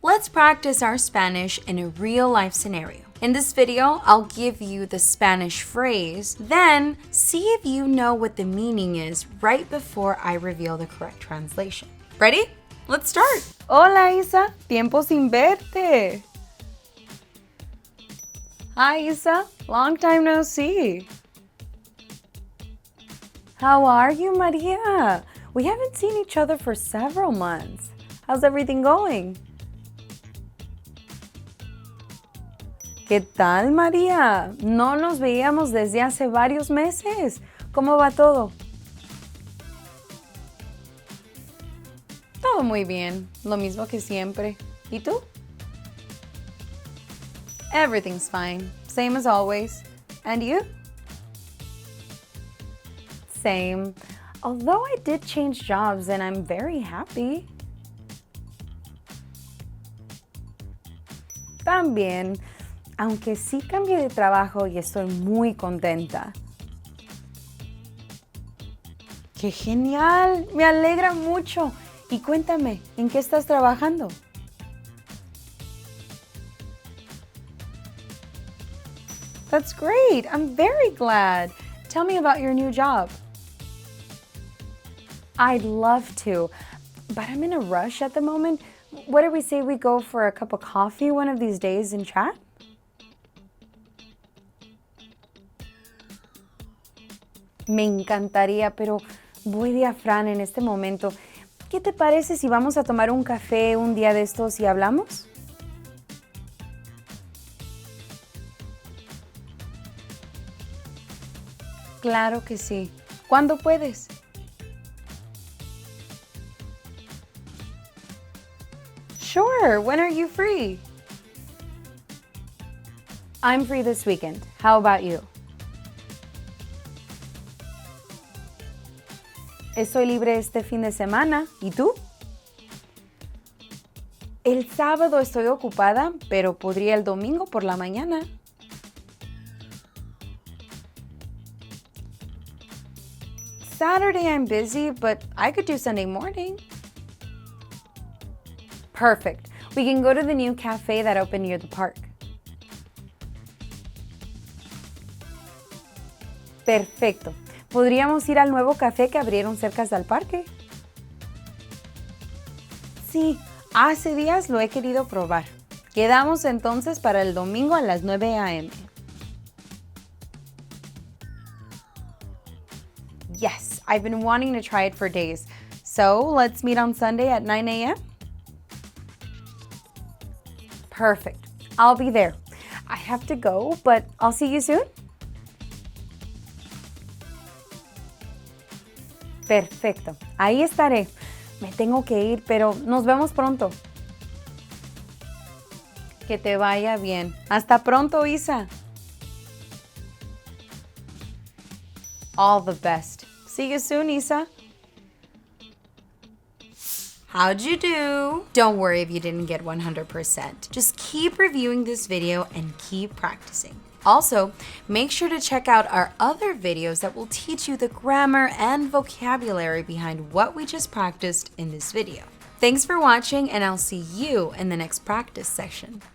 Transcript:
let's practice our Spanish in a real-life scenario. In this video, I'll give you the Spanish phrase, then see if you know what the meaning is right before I reveal the correct translation. Ready? Let's start. Hola Isa, tiempo sin verte. Hi Isa, long time no see. How are you, Maria? We haven't seen each other for several months. How's everything going? ¿Qué tal, María? No nos veíamos desde hace varios meses. ¿Cómo va todo? Todo muy bien, lo mismo que siempre. ¿Y tú? Everything's fine, same as always. And you? Same. Although I did change jobs and I'm very happy. También, aunque sí cambié de trabajo y estoy muy contenta. ¡Qué genial! Me alegra mucho. Y cuéntame, ¿en qué estás trabajando? That's great. I'm very glad. Tell me about your new job. I'd love to, but I'm in a rush at the moment. What do we say we go for a cup of coffee one of these days and chat? Me encantaría, pero voy de afrán en este momento. ¿Qué te parece si vamos a tomar un café un día de estos y hablamos? Claro que sí. ¿Cuándo puedes? Sure. When are you free? I'm free this weekend. How about you? Estoy libre este fin de semana. ¿Y tú? El sábado estoy ocupada, pero podría el domingo por la mañana. Saturday I'm busy, but I could do Sunday morning. Perfect. We can go to the new cafe that opened near the park. Perfecto. ¿Podríamos ir al nuevo café que abrieron cerca del parque? Sí, hace días lo he querido probar. Quedamos entonces para el domingo a las 9 a.m. Yes, I've been wanting to try it for days. So, let's meet on Sunday at 9 a.m.? Perfect. I'll be there. I have to go, but I'll see you soon. Perfecto. Ahí estaré. Me tengo que ir, pero nos vemos pronto. Que te vaya bien. Hasta pronto, Isa. All the best. See you soon, Isa. How'd you do? Don't worry if you didn't get 100%. Just keep reviewing this video and keep practicing. Also, make sure to check out our other videos that will teach you the grammar and vocabulary behind what we just practiced in this video. Thanks for watching, and I'll see you in the next practice session.